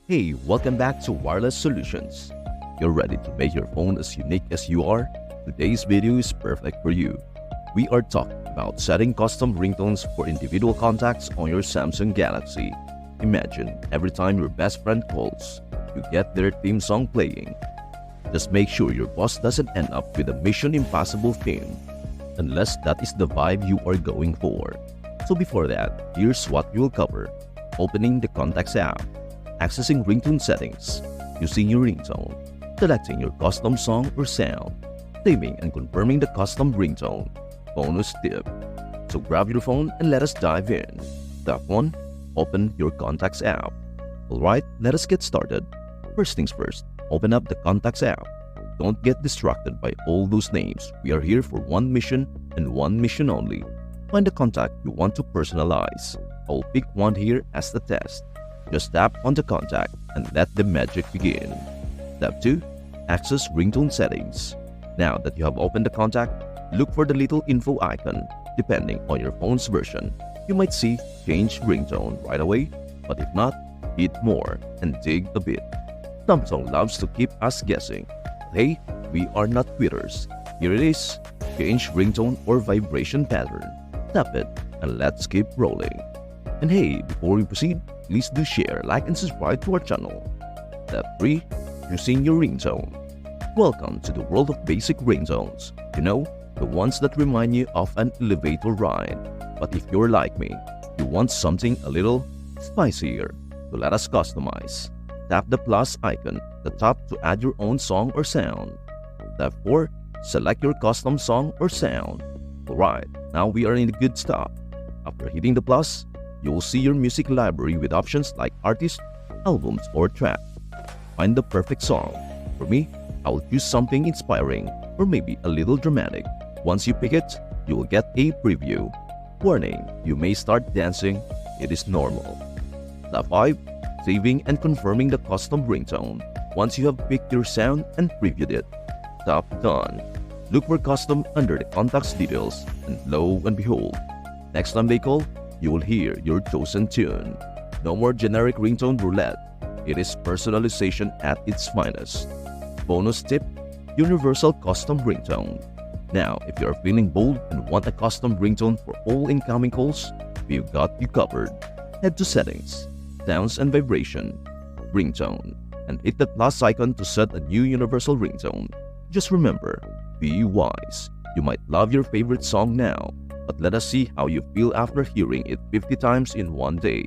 Hey, welcome back to Wireless Solutions. You're ready to make your phone as unique as you are? Today's video is perfect for you. We are talking about setting custom ringtones for individual contacts on your Samsung Galaxy. Imagine every time your best friend calls, you get their theme song playing. Just make sure your boss doesn't end up with a Mission Impossible theme, unless that is the vibe you are going for. So before that, here's what we will cover. Opening the Contacts app, accessing ringtone settings, using your ringtone, selecting your custom song or sound, saving and confirming the custom ringtone. Bonus tip. So grab your phone and let us dive in. Step 1. Open your Contacts app. Alright, let us get started. First things first, open up the Contacts app. Don't get distracted by all those names. We are here for one mission and one mission only. Find the contact you want to personalize. I'll pick one here as the test. Just tap on the contact and let the magic begin. Step 2. Access ringtone settings. Now that you have opened the contact, look for the little info icon. Depending on your phone's version, you might see change ringtone right away, but if not, hit more and dig a bit. Samsung loves to keep us guessing. But hey, we are not quitters. Here it is. Change ringtone or vibration pattern. Tap it and let's keep rolling. And hey, before we proceed, please do share, like, and subscribe to our channel. Step 3. Using your ringtone. Welcome to the world of basic ringtones. You know, the ones that remind you of an elevator ride. But if you're like me, you want something a little spicier, so let us customize. Tap the plus icon at the top to add your own song or sound. Step 4. Select your custom song or sound. Alright, now we are in the good stuff. After hitting the plus, you will see your music library with options like artists, albums, or tracks. Find the perfect song. For me, I will choose something inspiring or maybe a little dramatic. Once you pick it, you will get a preview. Warning, you may start dancing. It is normal. Step 5. Saving and confirming the custom ringtone. Once you have picked your sound and previewed it, tap Done. Look for custom under the contacts details, and lo and behold, next time they call, you will hear your chosen tune. No more generic ringtone roulette. It is personalization at its finest. Bonus tip, universal custom ringtone. Now, if you are feeling bold and want a custom ringtone for all incoming calls, we've got you covered. Head to Settings, Sounds and Vibration, Ringtone, and hit the plus icon to set a new universal ringtone. Just remember, be wise. You might love your favorite song now, but let us see how you feel after hearing it 50 times in one day.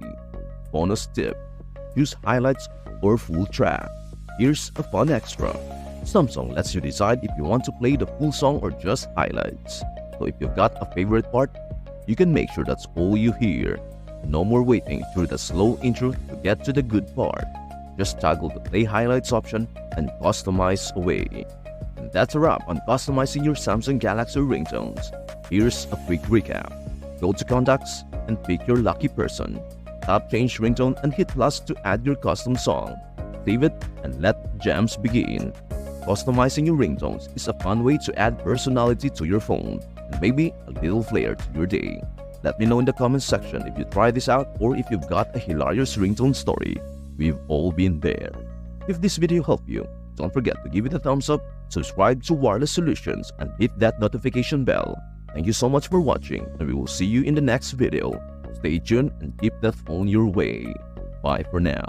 Bonus tip, use highlights or full track. Here's a fun extra. Samsung lets you decide if you want to play the full song or just highlights. So if you've got a favorite part, you can make sure that's all you hear. No more waiting through the slow intro to get to the good part. Just toggle the play highlights option and customize away. And that's a wrap on customizing your Samsung Galaxy ringtones. Here's a quick recap. Go to Contacts and pick your lucky person. Tap Change Ringtone and hit plus to add your custom song. Save it and let jams begin. Customizing your ringtones is a fun way to add personality to your phone and maybe a little flair to your day. Let me know in the comments section if you try this out or if you've got a hilarious ringtone story. We've all been there. If this video helped you, don't forget to give it a thumbs up, subscribe to Wireless Solutions, and hit that notification bell. Thank you so much for watching, and we will see you in the next video. Stay tuned and keep that phone your way. Bye for now.